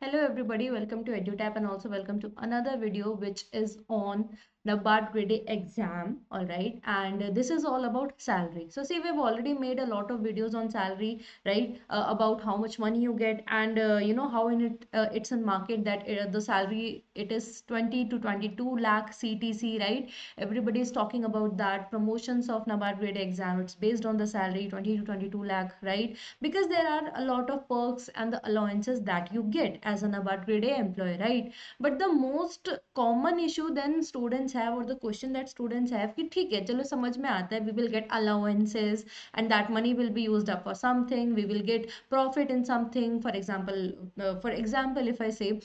Hello everybody, welcome to EduTap and also welcome to another video which is on NABARD grade A exam. Alright, and this is all about salary. So see, we've already made a lot of videos on salary, right? About how much money you get and you know how in it's in market that the salary it is 20 to 22 lakh CTC, right? Everybody is talking about that promotions of NABARD grade A exam. It's based on the salary 20 to 22 lakh, right? Because there are a lot of perks and the allowances that you get as an NABARD grade A employee, right? But the most common issue then students have, or the question that students have कि ठीक है चलो समझ में आता है, we will get allowances and that money will be used up for something, we will get profit in something. For example, if I say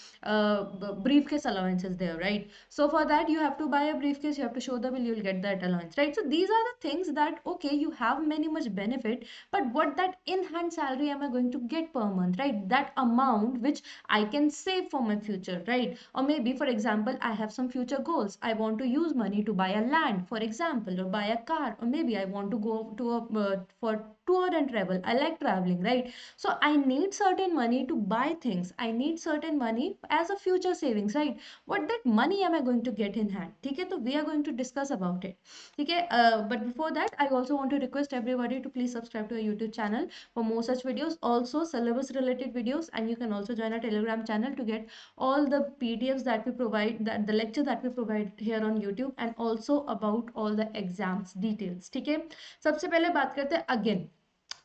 briefcase allowance is there, right? So for that you have to buy a briefcase, you have to show the bill, you'll get that allowance, right? So these are the things that okay, you have many much benefit, but what that in hand salary am I going to get per month, right? That amount which I can save for my future, right? Or maybe for example I have some future goals, I want to use money to buy a land for example, or buy a car, or maybe I want to go to a for tour and travel, I like traveling, right? So I need certain money to buy things, I need certain money as a future savings, right? What that money am I going to get in hand? ठीक है, तो we are going to discuss about it. ठीक है, but before that I also want to request everybody to please subscribe to our YouTube channel for more such videos, also syllabus related videos, and you can also join our Telegram channel to get all the PDFs that we provide, that the lecture that we provide here on YouTube, and also about all the exams details. ठीक है, सबसे पहले बात करते हैं again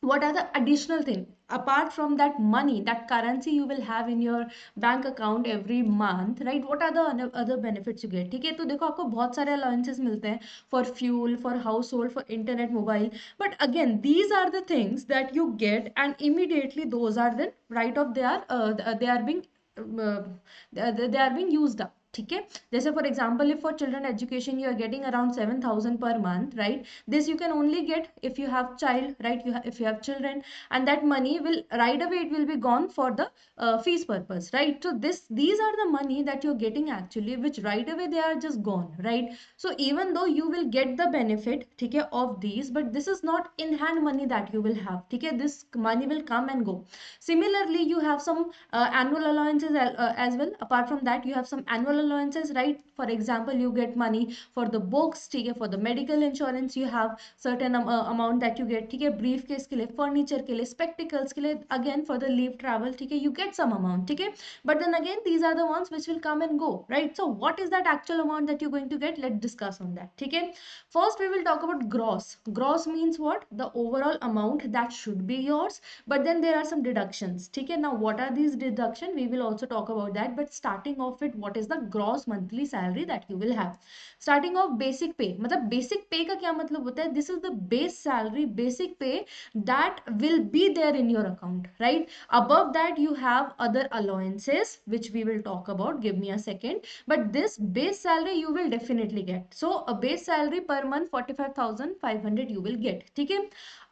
what are the additional thing apart from that money, that currency you will have in your bank account every month, right? What are the other benefits you get? ठीक है, तो देखो आपको बहुत सारे अलाउंसेस मिलते हैं for fuel, for household, for internet, mobile, but again these are the things that you get and immediately those are then right off they are being used up. ठीक है, जैसे for example if for children education you are getting around 7,000 per month, right? This you can only get if you have child, right? If you have children, and that money will right away it will be gone for the fees purpose, right? So these are the money that you're getting actually, which right away they are just gone, right? So even though you will get the benefit, ठीक है, of these, but this is not in hand money that you will have, ठीक है? This money will come and go. Similarly, you have some annual allowances as well. Apart from that, you have some annual allowances, right? For example, you get money for the books, ठीक है, for the medical insurance you have certain amount that you get, ठीक है, brief case के लिए, furniture के लिए, spectacles के लिए, again for the leave travel, ठीक है, you get some amount, ठीक है. But then again, these are the ones which will come and go, right? So what is that actual amount that you're going to get? Let's discuss on that, ठीक है. First we will talk about gross. Gross means what? The overall amount that should be yours, but then there are some deductions. ठीक है, now what are these deduction? We will also talk about that, but starting off with what is the gross monthly salary that you will have. Starting off basic pay, मतलब basic pay का क्या मतलब होता है? This is the base salary, basic pay that will be there in your account, right? Above that you have other allowances which we will talk about, give me a second, but this base salary you will definitely get. So a base salary per month 45,500 you will get, ठीक है.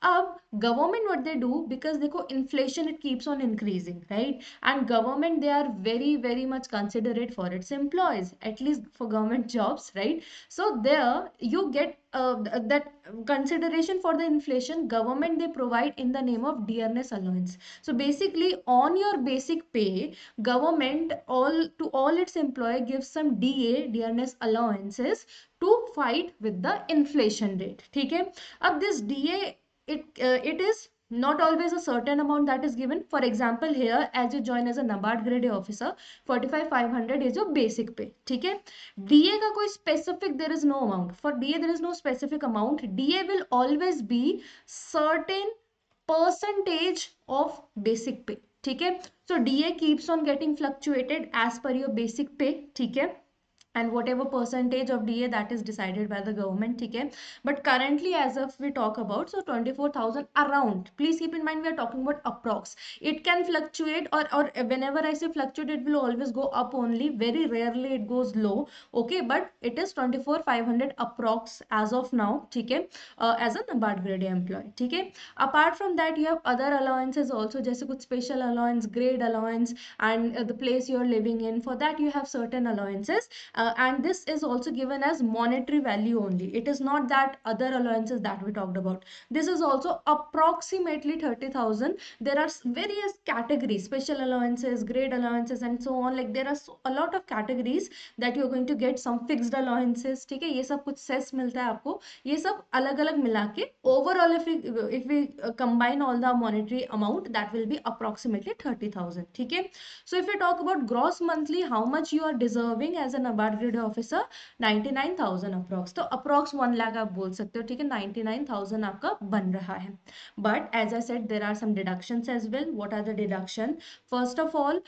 अब government what they do, because देखो inflation it keeps on increasing, right? And government they are very much considerate for its employees, at least for government jobs, right? So there you get that consideration for the inflation. Government they provide in the name of dearness allowance. So basically on your basic pay, government all its employee gives some dearness allowances to fight with the inflation rate, ठीक है. अब this DA it is not always a certain amount that is given. For example, here as you join as a NABARD grade A officer, 45,500 is your basic pay, ठीक है. DA का कोई specific there is no amount. For DA there is no specific amount. DA will always be certain percentage of basic pay, ठीक है. So DA keeps on getting fluctuated as per your basic pay, ठीक है, and whatever percentage of DA that is decided by the government, ठीक है. But currently as of we talk about, so 24,000 around, please keep in mind we are talking about approx. It can fluctuate, or whenever I say fluctuate it will always go up only, very rarely it goes low, okay, but it is 24,500 approx as of now, ठीक है, as a NABARD grade A employee, ठीक है. Apart from that you have other allowances also, जैसे कुछ special allowance, grade allowance, and the place you are living in, for that you have certain allowances. and this is also given as monetary value only. It is not that other allowances that we talked about. This is also approximately 30,000. There are various categories, special allowances, grade allowances, and so on. Like there are a lot of categories that you're going to get. Some fixed allowances, ठीक है, ये सब कुछ cess मिलता है आपको, ये सब अलग अलग मिला के overall if we combine all the monetary amount, that will be approximately 30,000. ठीक है. So if we talk about gross monthly, how much you are deserving as an abad grade officer, 99,000 approx. तो अप्रॉक्स 1 लाख आप बोल सकते हो, ठीक है, 99,000 आपका बन रहा है. But as I said, there are some deductions as well. What are the deduction? First of all,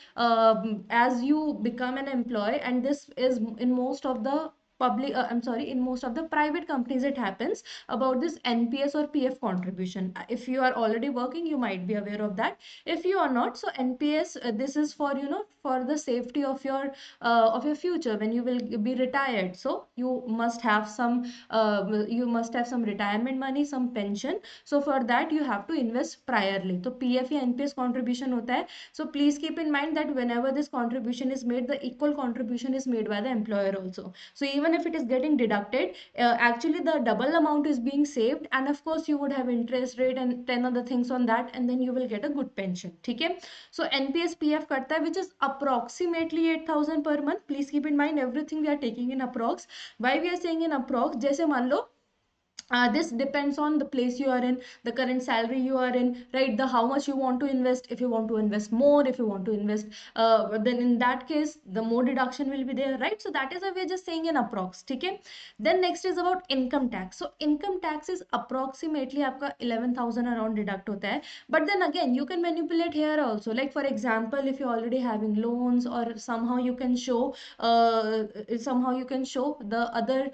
as you become an employee, and this is in most of the public, I'm sorry, in most of the private companies it happens about this NPS or PF contribution. If you are already working, you might be aware of that. If you are not, so NPS, this is for, you know, for the safety of your future when you will be retired. So you must have some retirement money, some pension. So for that you have to invest priorly. So PF या NPS contribution होता है. So please keep in mind that whenever this contribution is made, the equal contribution is made by the employer also. So even if it is getting deducted, actually the double amount is being saved, and of course you would have interest rate and 10 other things on that, and then you will get a good pension. ठीक है. So NPS PF करता है, which is approximately 8,000 per month. Please keep in mind everything we are taking in approx. Why we are saying in approx? जैसे मान लो, this depends on the place you are in, the current salary you are in, right? The how much you want to invest. If you want to invest more, if you want to invest, then in that case the more deduction will be there, right? So that is why we're just saying in approx. Okay. Then next is about income tax. So income tax is approximately आपका 11,000 around deduct होता है. But then again you can manipulate here also. Like for example, if you're already having loans, or somehow you can show the other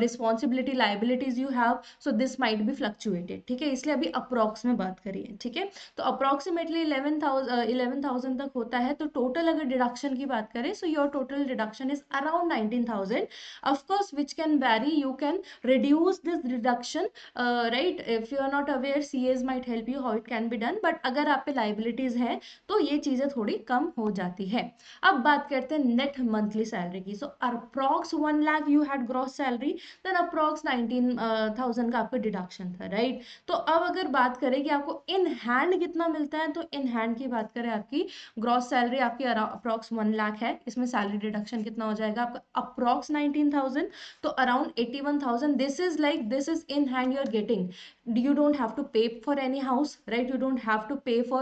responsibility liabilities you have, so this might be fluctuated. ठीक है, इसलिए अभी approx में बात करिए. ठीक है, तो अप्रोक्सीमेटली 11,000 तक होता है. तो टोटल अगर डिडक्शन की बात करें, so your total deduction is around 19,000. Of course which can vary, you can reduce this deduction, right? If you are not aware, CAs might help you how it can be done. But अगर आप पे liabilities है तो ये चीजें थोड़ी कम हो जाती है. अब बात करते हैं नेट मंथली सैलरी की. So approx 1 lakh you had gross salary, then approx 19,000 का आपका डिडक्शन था, राइट? तो अब अगर बात करें कि आपको इन हैंड कितना मिलता है, तो इन हैंड की बात करें, आपकी ग्रॉस सैलरी आपकी अप्रॉक्स 1 लाख है. इसमें सैलरी डिडक्शन कितना हो जाएगा आपका? अप्रॉक्स 19,000, तो around 81,000. This is in hand you are getting. You don't have to pay for any house, right? You don't have to pay for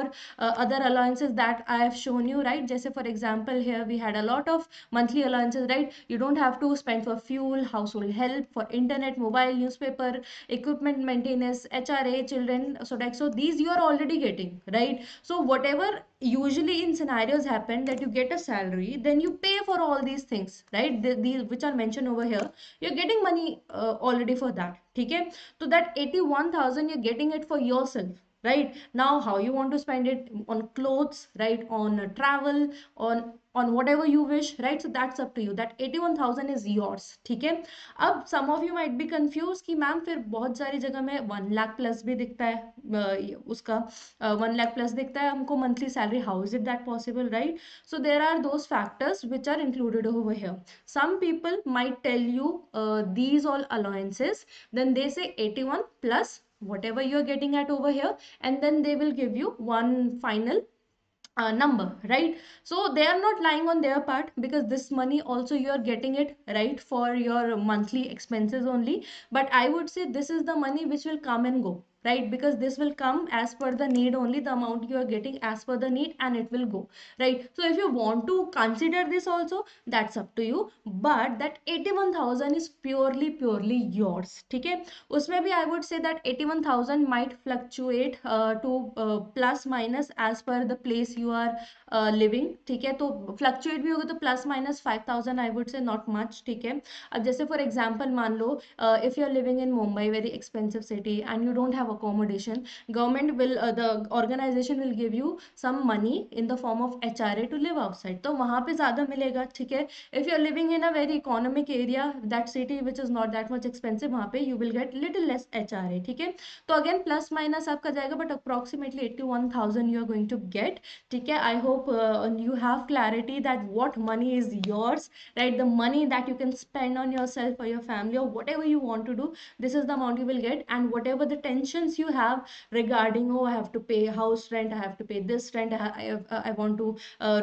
other allowances that I have shown you, right? Just for example, here we had a lot of monthly allowances, right? You don't have to spend for fuel, household help, for internet, mobile, newspaper, equipment maintenance, HRA, children, so these you are already getting, right? So whatever usually in scenarios happen, that you get a salary, then you pay for all these things, right? These which are mentioned over here, you're getting money already for that. Okay, so that 81,000 you're getting it for yourself, right? Now how you want to spend it, on clothes, right, on travel, on whatever you wish, right? So that's up to you. That 81,000 is yours. ठीक है. अब some of you might be confused कि ma'am फिर बहुत सारी जगह में 1 lakh plus भी दिखता है, उसका 1 लाख प्लस दिखता है हमको monthly salary. How is it that possible, right? So there are those factors which are included over here. Some people might tell you these all allowances, then they say 81 plus whatever you're getting at over here, and then they will give you one final number, right? So they are not lying on their part, because this money also you are getting it, right, for your monthly expenses only. But I would say this is the money which will come and go, right? Because this will come as per the need only, the amount you are getting as per the need, and it will go, right? So if you want to consider this also, that's up to you. But that 81,000 is purely yours. ठीक है, उसमें भी I would say that 81,000 might fluctuate to plus minus as per the place you are living. ठीक है, तो fluctuate भी होगा तो plus minus 5,000 I would say, not much. ठीक है. अब जैसे for example मान लो if you are living in Mumbai, very expensive city, and you don't have accommodation, government will the organization will give you some money in the form of HRA to live outside, तो वहां पे ज्यादा मिलेगा, ठीक है. If you're living in a very economic area, that city which is not that much expensive, वहां पे you will get little less HRA, ठीक है. तो अगेन प्लस माइनस आपका जाएगा, but approximately 81,000 you are going to get, ठीक है. I hope you have clarity that what money is yours, right? The money that you can spend on yourself or your family or whatever you want to do, this is the amount you will get. And whatever the tensions you have regarding, oh, I have to pay house rent, I have to pay this rent, I want to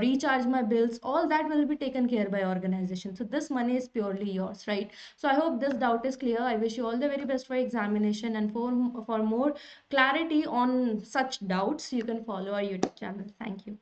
recharge my bills, all that will be taken care by organization. So this money is purely yours, right? So I hope this doubt is clear. I wish you all the very best for examination, and for more clarity on such doubts, you can follow our YouTube channel. Thank you.